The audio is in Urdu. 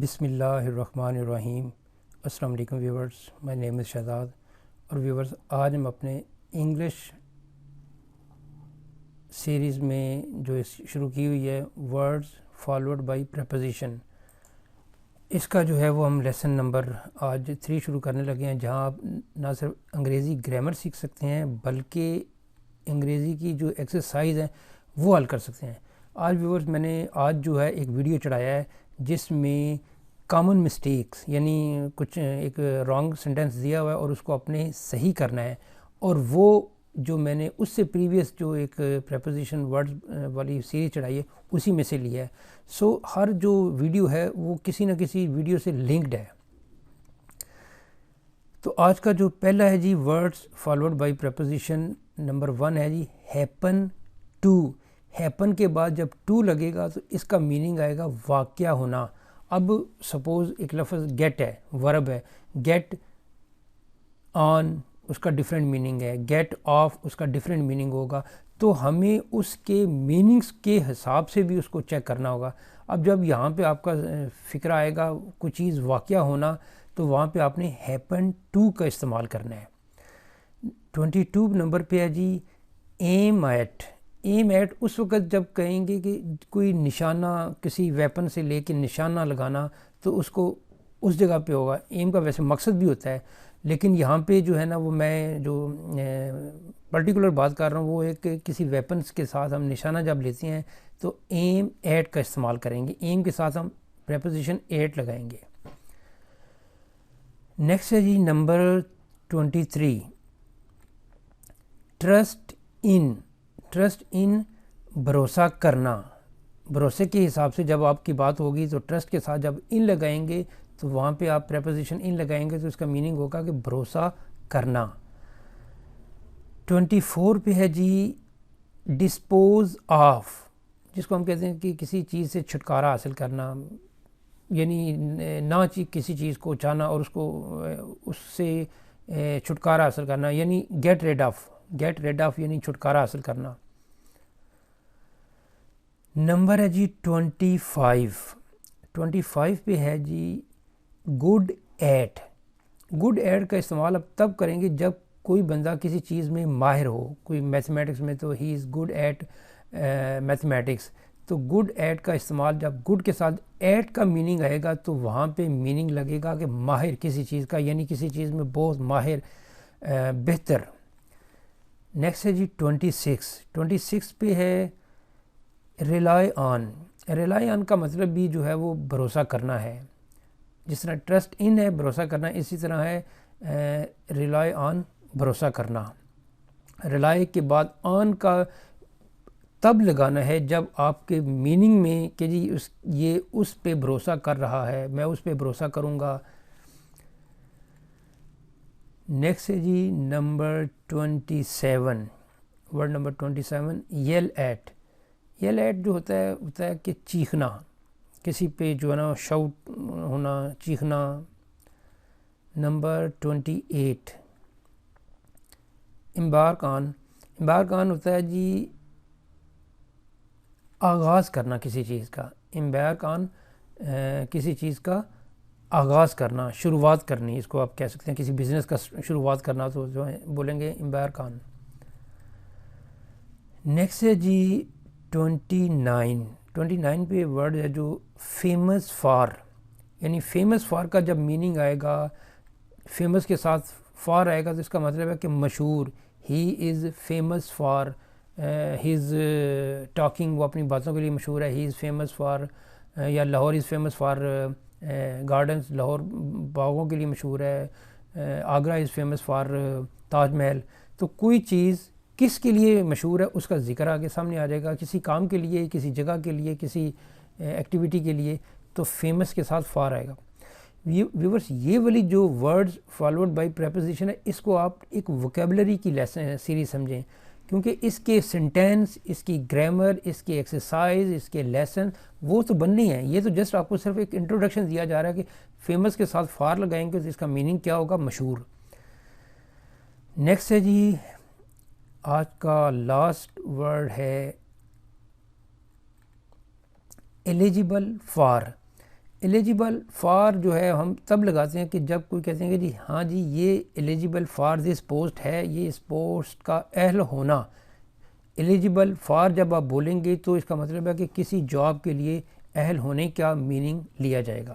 بسم اللہ الرحمن الرحیم۔ السلام علیکم ویورز، مائی نیم از شہزاد۔ اور ویورز، آج ہم اپنے انگلش سیریز میں جو شروع کی ہوئی ہے ورڈز فالوڈ بائی پریپوزیشن، اس کا جو ہے وہ ہم لیسن نمبر آج 3 شروع کرنے لگے ہیں، جہاں آپ نہ صرف انگریزی گرامر سیکھ سکتے ہیں بلکہ انگریزی کی جو ایکسرسائز ہیں وہ حل کر سکتے ہیں۔ آج ویورز میں نے جو ہے ایک ویڈیو چڑھایا ہے جس میں کامن مسٹیکس، یعنی کچھ ایک رانگ سینٹینس دیا ہوا ہے اور اس کو اپنے صحیح کرنا ہے، اور وہ جو میں نے اس سے پریویس جو ایک پریپوزیشن ورڈز والی سیریز چڑھائی ہے اسی میں سے لیا ہے۔ سو ہر جو ویڈیو ہے وہ کسی نہ کسی ویڈیو سے لنکڈ ہے۔ تو آج کا جو پہلا ہے جی words followed by preposition number 1 ہے جی ہیپن ٹو۔ ہیپن کے بعد جب ٹو لگے گا تو اس کا میننگ آئے گا واقعہ ہونا۔ اب سپوز ایک لفظ گیٹ ہے، ورب ہے، گیٹ آن اس کا ڈیفرنٹ میننگ ہے، گیٹ آف اس کا ڈیفرنٹ میننگ ہوگا، تو ہمیں اس کے میننگز کے حساب سے بھی اس کو چیک کرنا ہوگا۔ اب جب یہاں پہ آپ کا فکر آئے گا کوئی چیز واقعہ ہونا، تو وہاں پہ آپ نے ہیپن ٹو کا استعمال کرنا ہے۔ 22 نمبر پہ ہے جی ایم ایٹ۔ ایم ایٹ اس وقت جب کہیں گے کہ کوئی نشانہ، کسی ویپن سے لے کے نشانہ لگانا، تو اس کو اس جگہ پہ ہوگا۔ ایم کا ویسے مقصد بھی ہوتا ہے، لیکن یہاں پہ جو ہے نا وہ میں جو پرٹیکولر بات کر رہا ہوں وہ ایک کسی ویپنس کے ساتھ ہم نشانہ جب لیتے ہیں تو ایم ایٹ کا استعمال کریں گے، ایم کے ساتھ ہم پریپوزیشن ایٹ لگائیں گے۔ نیکسٹ ہے جی number 23 trust in. Trust in بھروسہ کرنا۔ بھروسے کے حساب سے جب آپ کی بات ہوگی تو ٹرسٹ کے ساتھ جب ان لگائیں گے تو وہاں پہ آپ پریپوزیشن ان لگائیں گے تو اس کا میننگ ہوگا کہ بھروسہ کرنا۔ 24 پہ ہے جی ڈسپوز آف، جس کو ہم کہتے ہیں کہ کسی چیز سے چھٹکارا حاصل کرنا، یعنی نہ کسی چیز کو چاہنا اور اس سے چھٹکارا حاصل کرنا، یعنی get rid of. Get rid of یعنی چھٹکارا حاصل کرنا۔ نمبر ہے جی 25 پہ ہے جی گڈ ایٹ۔ گڈ ایٹ کا استعمال اب تب کریں گے جب کوئی بندہ کسی چیز میں ماہر ہو، کوئی میتھمیٹکس میں تو ہی از گڈ ایٹ میتھمیٹکس، تو گڈ ایٹ کا استعمال جب گڈ کے ساتھ ایٹ کا میننگ آئے گا تو وہاں پہ میننگ لگے گا کہ ماہر کسی چیز کا، یعنی کسی چیز میں بہت ماہر، بہتر۔ نیکسٹ ہے جی 26 پہ ہے ریلائی آن۔ ریلائی آن کا مطلب بھی جو ہے وہ بھروسہ کرنا ہے، جس طرح ٹرسٹ ان ہے بھروسہ کرنا، اسی طرح ہے ریلائی آن بھروسہ کرنا۔ ریلائی کے بعد آن کا تب لگانا ہے جب آپ کے میننگ میں کہ جی یہ اس پہ بھروسہ کر رہا ہے، میں اس پہ بھروسہ کروں گا۔ نیکسٹ ہے جی نمبر 27، ورڈ نمبر 27 یل ایٹ۔ یل ایٹ جو ہوتا ہے کہ چیخنا، کسی پہ جو ہے نا شاؤٹ ہونا، چیخنا۔ نمبر 28 امبارک آن۔ امبارک آن ہوتا ہے جی آغاز کرنا کسی چیز کا۔ امبارک آن کسی چیز کا آغاز کرنا، شروعات کرنی، اس کو آپ کہہ سکتے ہیں کسی بزنس کا شروعات کرنا، تو جو ہے بولیں گے امبارک آن۔ نیکسٹ ہے جی 29 پہ ورڈ ہے جو فیمس فار، یعنی فیمس فار کا جب میننگ آئے گا، فیمس کے ساتھ فار آئے گا تو اس کا مطلب ہے کہ مشہور، ہی از فیمس فار ہز ٹاکنگ، وہ اپنی باتوں کے لیے مشہور ہے، ہی از فیمس فار، یا لاہور از فیمس فار گارڈنز، لاہور باغوں کے لیے مشہور ہے، آگرہ از فیمس فار تاج محل۔ تو کوئی چیز کس کے لیے مشہور ہے اس کا ذکر آگے سامنے آ جائے گا، کسی کام کے لیے، کسی جگہ کے لیے، کسی ایکٹیویٹی کے لیے، تو فیمس کے ساتھ فار آئے گا۔ ویورس، یہ والی جو ورڈز فالوڈ بائی پریپوزیشن ہے اس کو آپ ایک ووکیبلری کی لیسن سیریز سمجھیں، کیونکہ اس کے سینٹینس، اس کی گرامر، اس کی ایکسرسائز، اس کے لیسن وہ تو بننے ہیں۔ یہ تو جسٹ آپ کو صرف ایک انٹروڈکشن دیا جا رہا ہے کہ فیمس کے ساتھ فار لگائیں گے تو اس کا میننگ کیا ہوگا، مشہور۔ نیکسٹ ہے جی آج کا لاسٹ ورڈ ہے ایلیجیبل فار۔ ایلیجیبل فار جو ہے ہم تب لگاتے ہیں کہ جب کوئی کہتے ہیں کہ جی ہاں جی یہ ایلیجیبل فار دس پوسٹ ہے، یہ اس پوسٹ کا اہل ہونا۔ ایلیجیبل فار جب آپ بولیں گے تو اس کا مطلب ہے کہ کسی جاب کے لیے اہل ہونے کا میننگ لیا جائے گا۔